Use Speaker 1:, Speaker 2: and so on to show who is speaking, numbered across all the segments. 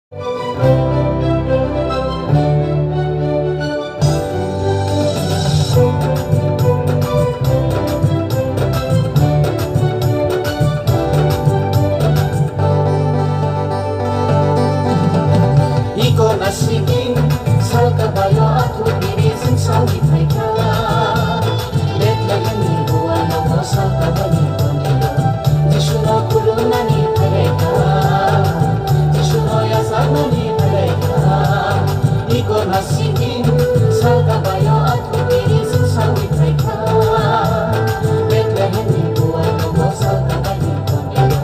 Speaker 1: Ikaw na sige, sal ka bayo at huwag sa witay ka. Let na kami buwan ako sa kabanito nila. Jishuno kulo na ni paleka, Jishuno yasak na ni paleka. Ikaw na sige, sal ka bayo at huwag sa witay ka. Let na kami buwan ako sa kabanito nila.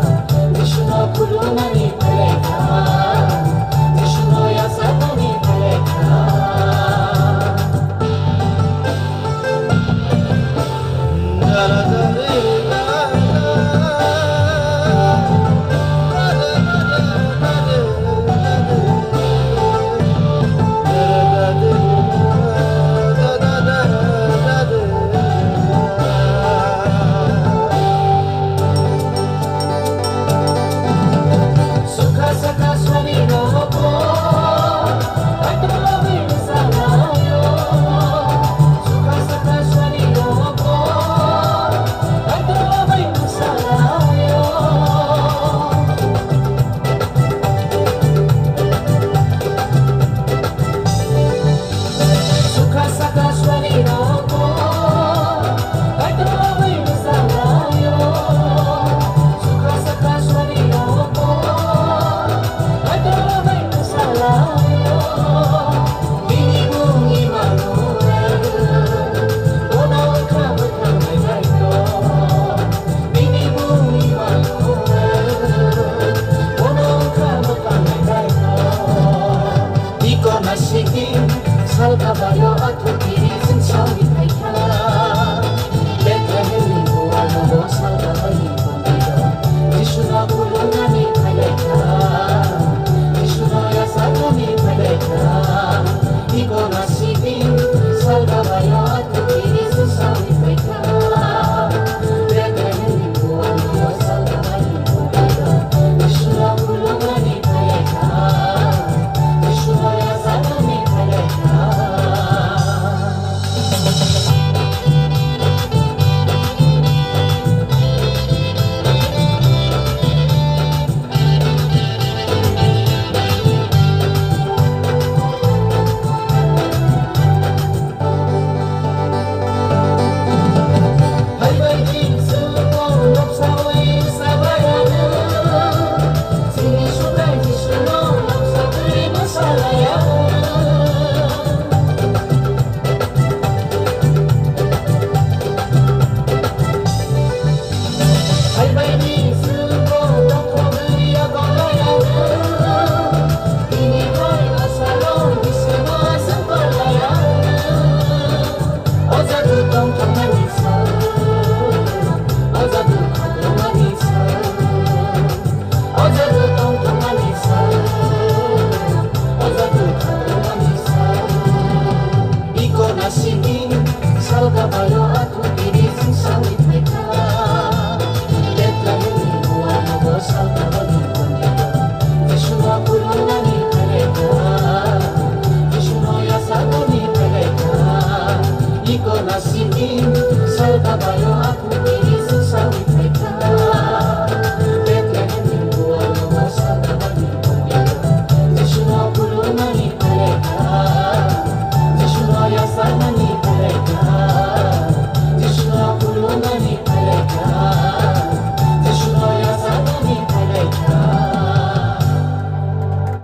Speaker 1: Jishuno kulo na ni paleka, sal ka bayo at huwag sa witay